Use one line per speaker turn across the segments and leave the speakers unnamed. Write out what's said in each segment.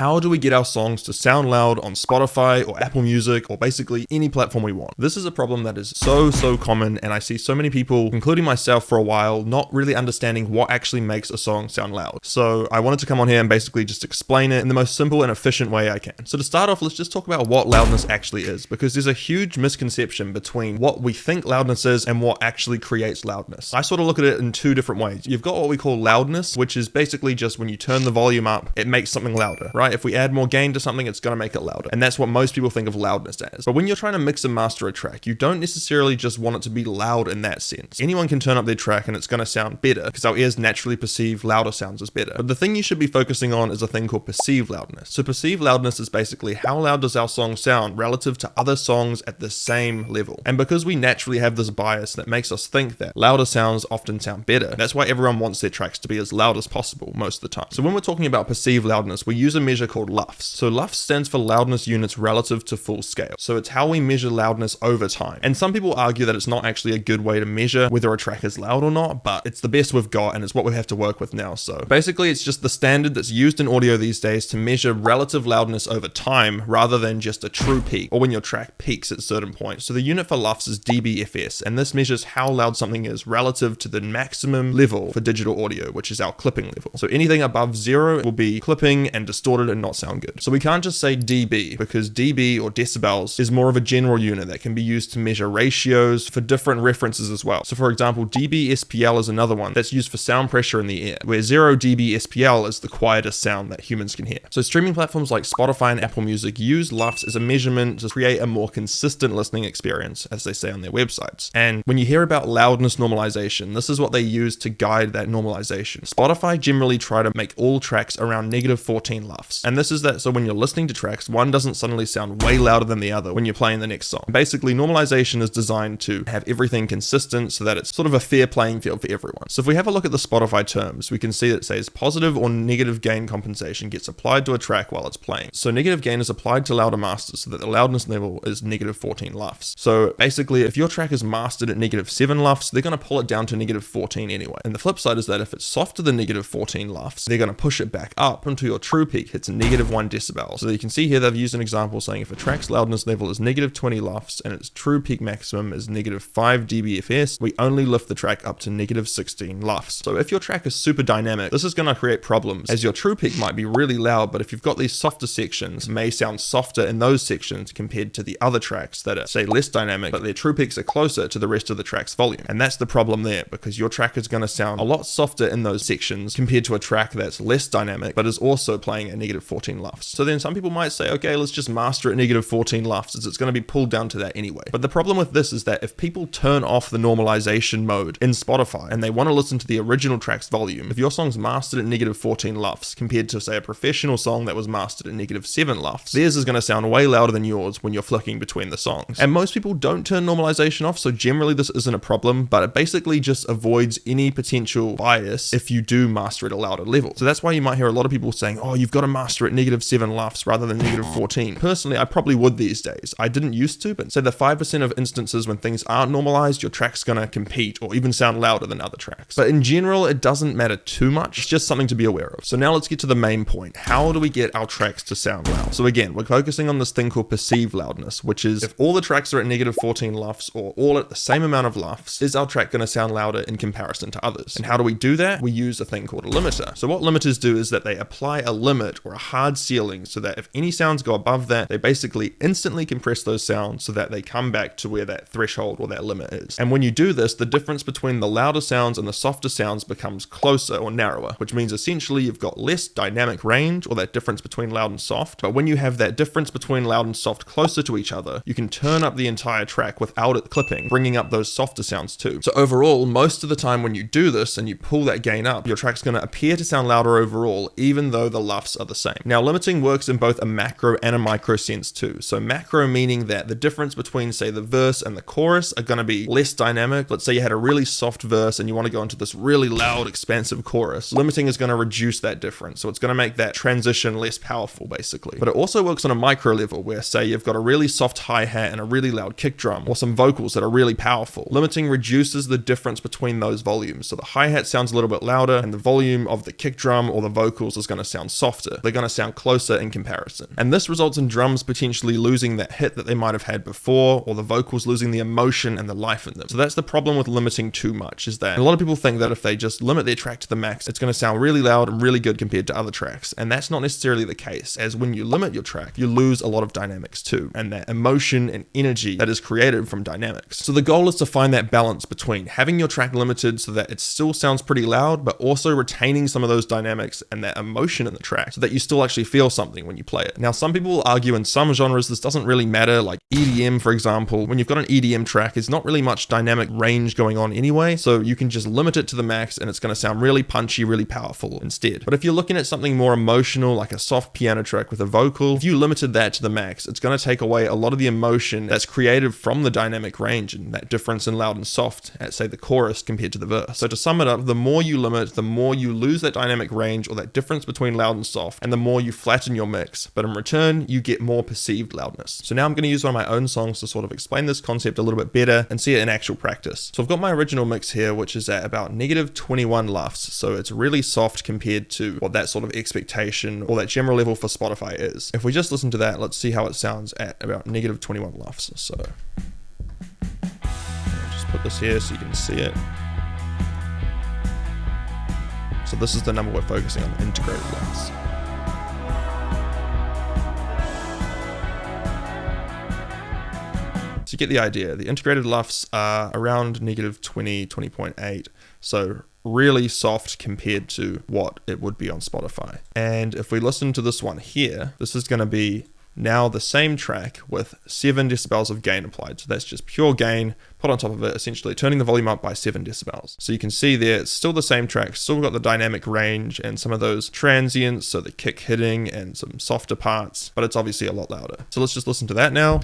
How do we get our songs to sound loud on Spotify or Apple Music or basically any platform we want? This is a problem that is so common, and I see so many people, including myself for a while, not really understanding what actually makes a song sound loud. So I wanted to come on here and basically just explain it in the most simple and efficient way I can. So to start off, let's just talk about what loudness actually is, because there's a huge misconception between what we think loudness is and what actually creates loudness. I sort of look at it in two different ways. You've got what we call loudness, which is basically just when you turn the volume up, it makes something louder, right? If we add more gain to something, it's going to make it louder. And that's what most people think of loudness as. But when you're trying to mix and master a track, you don't necessarily just want it to be loud in that sense. Anyone can turn up their track and it's going to sound better because our ears naturally perceive louder sounds as better. But the thing you should be focusing on is a thing called perceived loudness. So perceived loudness is basically how loud does our song sound relative to other songs at the same level. And because we naturally have this bias that makes us think that louder sounds often sound better, that's why everyone wants their tracks to be as loud as possible most of the time. So when we're talking about perceived loudness, we use a measure called LUFS. So LUFS stands for loudness units relative to full scale. So it's how we measure loudness over time. And some people argue that it's not actually a good way to measure whether a track is loud or not, but it's the best we've got and it's what we have to work with now. So basically it's just the standard that's used in audio these days to measure relative loudness over time rather than just a true peak or when your track peaks at a certain point. So the unit for LUFS is dBFS, and this measures how loud something is relative to the maximum level for digital audio, which is our clipping level. So anything above 0 will be clipping and distorted and not sound good. So we can't just say dB, because dB or decibels is more of a general unit that can be used to measure ratios for different references as well. So for example, dB/SPL is another one that's used for sound pressure in the air, where 0 dB/SPL is the quietest sound that humans can hear. So streaming platforms like Spotify and Apple Music use LUFS as a measurement to create a more consistent listening experience, as they say on their websites. And when you hear about loudness normalization, this is what they use to guide that normalization. Spotify generally try to make all tracks around -14 LUFS. And this is that so when you're listening to tracks, one doesn't suddenly sound way louder than the other when you're playing the next song. Basically, normalization is designed to have everything consistent so that it's sort of a fair playing field for everyone. So if we have a look at the Spotify terms, we can see that it says positive or negative gain compensation gets applied to a track while it's playing. So negative gain is applied to louder masters so that the loudness level is -14 LUFS. So basically, if your track is mastered at -7 LUFS, they're going to pull it down to -14 anyway. And the flip side is that if it's softer than -14 LUFS, they're going to push it back up until your true peak hits -1 decibel. So you can see here they've used an example saying if a track's loudness level is -20 LUFS and its true peak maximum is -5 dBFS, we only lift the track up to -16 LUFS. So if your track is super dynamic, this is going to create problems, as your true peak might be really loud, but if you've got these softer sections, it may sound softer in those sections compared to the other tracks that are, say, less dynamic, but their true peaks are closer to the rest of the track's volume. And that's the problem there, because your track is going to sound a lot softer in those sections compared to a track that's less dynamic, but is also playing at -14 LUFS. So then some people might say, okay, let's just master at -14 LUFS, as it's going to be pulled down to that anyway. But the problem with this is that if people turn off the normalization mode in Spotify and they want to listen to the original track's volume, if your song's mastered at -14 LUFS compared to, say, a professional song that was mastered at -7 LUFS, theirs is going to sound way louder than yours when you're flicking between the songs. And most people don't turn normalization off, so generally this isn't a problem, but it basically just avoids any potential bias if you do master at a louder level. So that's why you might hear a lot of people saying, oh, you've got to master at -7 LUFS rather than -14. Personally, I probably would these days. I didn't used to, but say the 5% of instances when things aren't normalized, your track's going to compete or even sound louder than other tracks. But in general, it doesn't matter too much. It's just something to be aware of. So now let's get to the main point. How do we get our tracks to sound loud? So again, we're focusing on this thing called perceived loudness, which is if all the tracks are at -14 LUFS or all at the same amount of LUFS, is our track going to sound louder in comparison to others? And how do we do that? We use a thing called a limiter. So what limiters do is that they apply a limit or a hard ceiling so that if any sounds go above that, they basically instantly compress those sounds so that they come back to where that threshold or that limit is. And when you do this, the difference between the louder sounds and the softer sounds becomes closer or narrower, which means essentially you've got less dynamic range, or that difference between loud and soft. But when you have that difference between loud and soft closer to each other, you can turn up the entire track without it clipping, bringing up those softer sounds too. So overall, most of the time when you do this and you pull that gain up, your track's going to appear to sound louder overall, even though the LUFS are the same. Now, limiting works in both a macro and a micro sense too. So macro meaning that the difference between, say, the verse and the chorus are going to be less dynamic. Let's say you had a really soft verse and you want to go into this really loud, expansive chorus. Limiting is going to reduce that difference. So it's going to make that transition less powerful, basically. But it also works on a micro level where, say, you've got a really soft hi-hat and a really loud kick drum, or some vocals that are really powerful. Limiting reduces the difference between those volumes. So the hi-hat sounds a little bit louder and the volume of the kick drum or the vocals is going to sound softer. they're going to sound closer in comparison. And this results in drums potentially losing that hit that they might have had before, or the vocals losing the emotion and the life in them. So that's the problem with limiting too much, is that a lot of people think that if they just limit their track to the max, it's going to sound really loud and really good compared to other tracks. And that's not necessarily the case, as when you limit your track, you lose a lot of dynamics too, and that emotion and energy that is created from dynamics. So the goal is to find that balance between having your track limited so that it still sounds pretty loud, but also retaining some of those dynamics and that emotion in the track so that you still actually feel something when you play it. Now, some people will argue in some genres this doesn't really matter, like EDM, for example. When you've got an EDM track, there's not really much dynamic range going on anyway, so you can just limit it to the max and it's going to sound really punchy, really powerful instead. But if you're looking at something more emotional, like a soft piano track with a vocal, if you limited that to the max, it's going to take away a lot of the emotion that's created from the dynamic range and that difference in loud and soft at, say, the chorus compared to the verse. So to sum it up, the more you limit, the more you lose that dynamic range or that difference between loud and soft, and the more you flatten your mix, but in return you get more perceived loudness. So now I'm going to use one of my own songs to sort of explain this concept a little bit better and see it in actual practice. So I've got my original mix here, which is at about -21 LUFS, so it's really soft compared to what that sort of expectation or that general level for Spotify is. If we just listen to that, let's see how it sounds at about -21 LUFS. So I'll just put this here so you can see it. So this is the number we're focusing on, integrated LUFS. So you get the idea. The integrated LUFS are around -20, 20.8. So really soft compared to what it would be on Spotify. And if we listen to this one here, this is going to be now the same track with 7 decibels of gain applied. So that's just pure gain put on top of it, essentially turning the volume up by 7 decibels. So you can see there, it's still the same track, still got the dynamic range and some of those transients, so the kick hitting and some softer parts, but it's obviously a lot louder. So let's just listen to that now.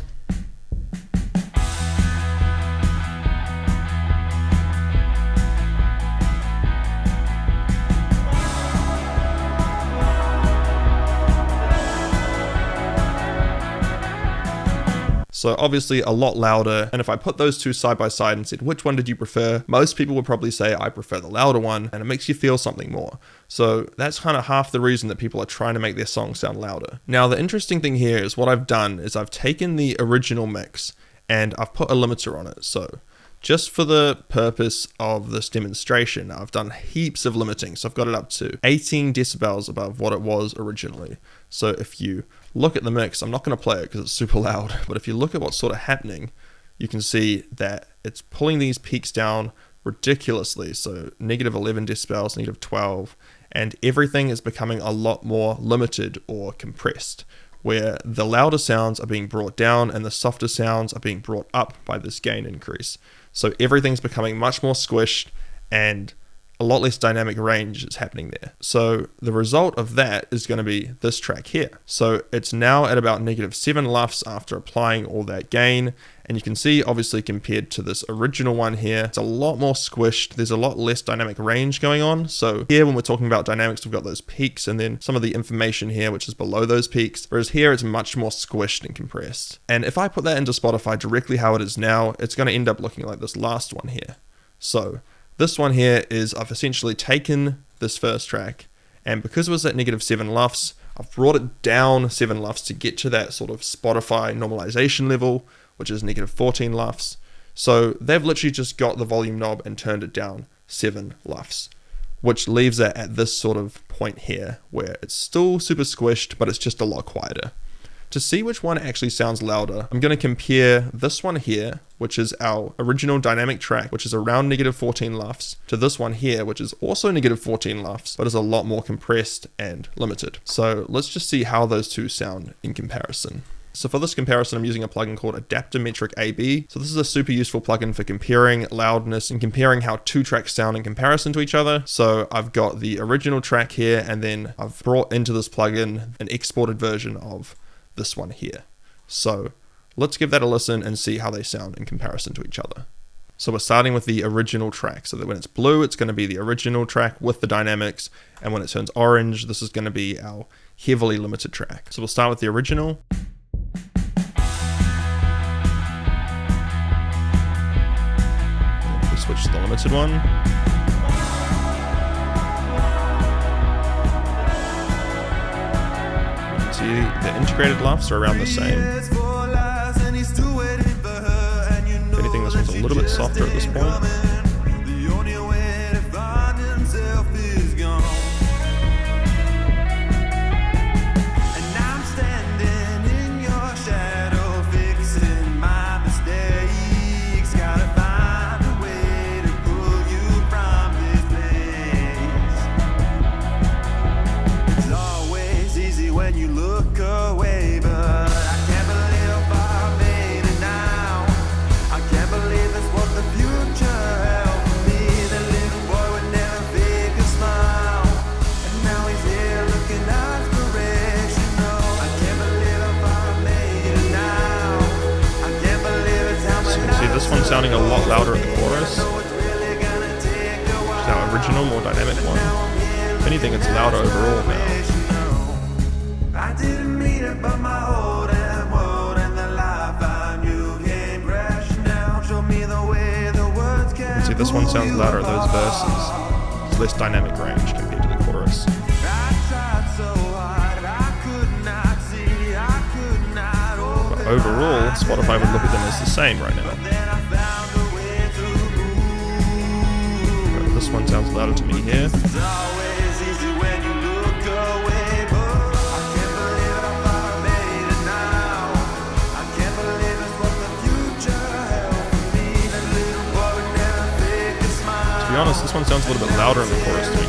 So obviously a lot louder, and if I put those two side by side and said, which one did you prefer? Most people would probably say, I prefer the louder one, and it makes you feel something more. So that's kind of half the reason that people are trying to make their songs sound louder. Now, the interesting thing here is what I've done is I've taken the original mix and I've put a limiter on it. So just for the purpose of this demonstration, I've done heaps of limiting. So I've got it up to 18 decibels above what it was originally. So if you look at the mix, I'm not going to play it because it's super loud, but if you look at what's sort of happening, you can see that it's pulling these peaks down ridiculously. So -11 decibels, -12, and everything is becoming a lot more limited or compressed, where the louder sounds are being brought down and the softer sounds are being brought up by this gain increase. So everything's becoming much more squished and a lot less dynamic range is happening there. So the result of that is going to be this track here. So it's now at about -7 LUFS after applying all that gain. And you can see, obviously, compared to this original one here, it's a lot more squished. There's a lot less dynamic range going on. So here, when we're talking about dynamics, we've got those peaks and then some of the information here, which is below those peaks. Whereas here, it's much more squished and compressed. And if I put that into Spotify directly how it is now, it's going to end up looking like this last one here. So this one here is I've essentially taken this first track, and because it was at -7 LUFS, I've brought it down 7 LUFS to get to that sort of Spotify normalization level, which is -14 LUFS. So they've literally just got the volume knob and turned it down 7 LUFS, which leaves it at this sort of point here, where it's still super squished, but it's just a lot quieter. To see which one actually sounds louder, I'm going to compare this one here, which is our original dynamic track, which is around -14 LUFS, to this one here, which is also -14 LUFS, but is a lot more compressed and limited. So let's just see how those two sound in comparison. So for this comparison, I'm using a plugin called Adaptometric AB. So this is a super useful plugin for comparing loudness and comparing how two tracks sound in comparison to each other. So I've got the original track here, and then I've brought into this plugin an exported version of this one here. So let's give that a listen and see how they sound in comparison to each other. So we're starting with the original track. So that when it's blue, it's going to be the original track with the dynamics. And when it turns orange, this is going to be our heavily limited track. So we'll start with the original. We switch to the limited one. See, the integrated laughs are around the same. If anything, this one's a little bit softer at this point.
This one sounding a lot louder at the chorus. It's our original, more dynamic one. If anything, it's louder overall now. See, this one sounds louder at those verses. It's less dynamic range compared to the chorus. But overall, Spotify would look at them as the same right now. This one sounds louder to me here. To be honest, this one sounds a little bit louder in the chorus to me.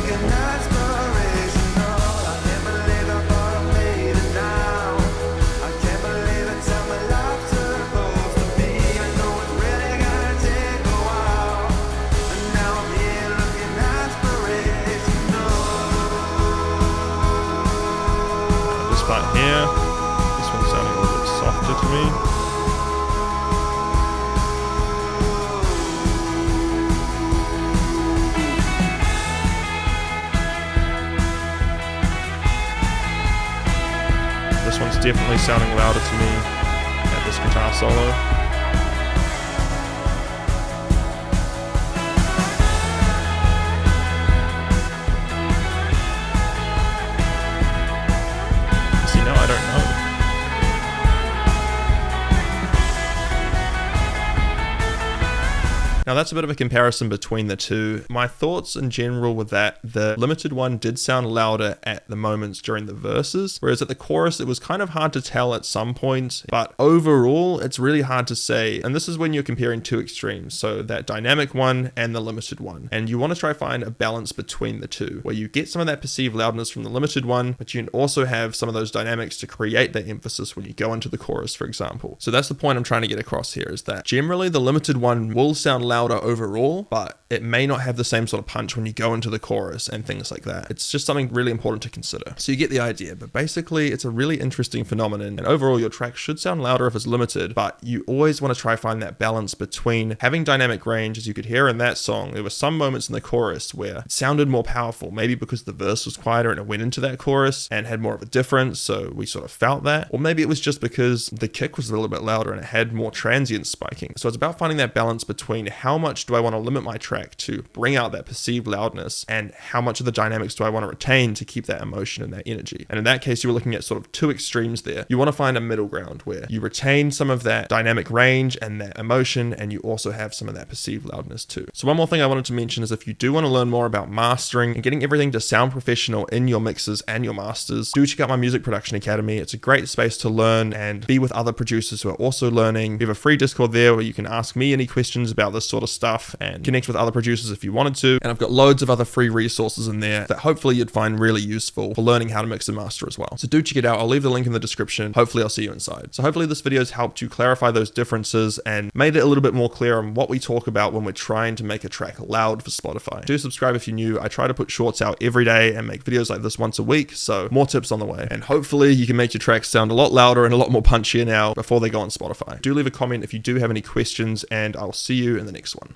Part here, this one's sounding a little bit softer to me. This one's definitely sounding louder to me at this guitar solo. Now that's a bit of a comparison between the two. My thoughts in general were that the limited one did sound louder at the moments during the verses, whereas at the chorus it was kind of hard to tell at some points, but overall it's really hard to say. And this is when you're comparing two extremes, so that dynamic one and the limited one. And you want to try find a balance between the two, where you get some of that perceived loudness from the limited one, but you can also have some of those dynamics to create that emphasis when you go into the chorus, for example. So that's the point I'm trying to get across here, is that generally the limited one will sound louder overall, but it may not have the same sort of punch when you go into the chorus and things like that. It's just something really important to consider. So you get the idea, but basically it's a really interesting phenomenon, and overall your track should sound louder if it's limited, but you always want to try find that balance between having dynamic range. As you could hear in that song, there were some moments in the chorus where it sounded more powerful, maybe because the verse was quieter and it went into that chorus and had more of a difference, so we sort of felt that. Or maybe it was just because the kick was a little bit louder and it had more transient spiking. So it's about finding that balance between how much do I want to limit my track to bring out that perceived loudness, and how much of the dynamics do I want to retain to keep that emotion and that energy. And in that case, you were looking at sort of two extremes there. You want to find a middle ground where you retain some of that dynamic range and that emotion, and you also have some of that perceived loudness too. So one more thing I wanted to mention is if you do want to learn more about mastering and getting everything to sound professional in your mixes and your masters, do check out my Music Production Academy. It's a great space to learn and be with other producers who are also learning. We have a free Discord there where you can ask me any questions about this sort of stuff and connect with other producers if you wanted to. And I've got loads of other free resources in there that hopefully you'd find really useful for learning how to mix and master as well. So do check it out. I'll leave the link in the description. Hopefully I'll see you inside. So hopefully this video has helped you clarify those differences and made it a little bit more clear on what we talk about when we're trying to make a track loud for Spotify. Do subscribe if you're new. I try to put shorts out every day and make videos like this once a week, so more tips on the way. And hopefully you can make your tracks sound a lot louder and a lot more punchier now before they go on Spotify. Do leave a comment if you do have any questions, and I'll see you in the next one.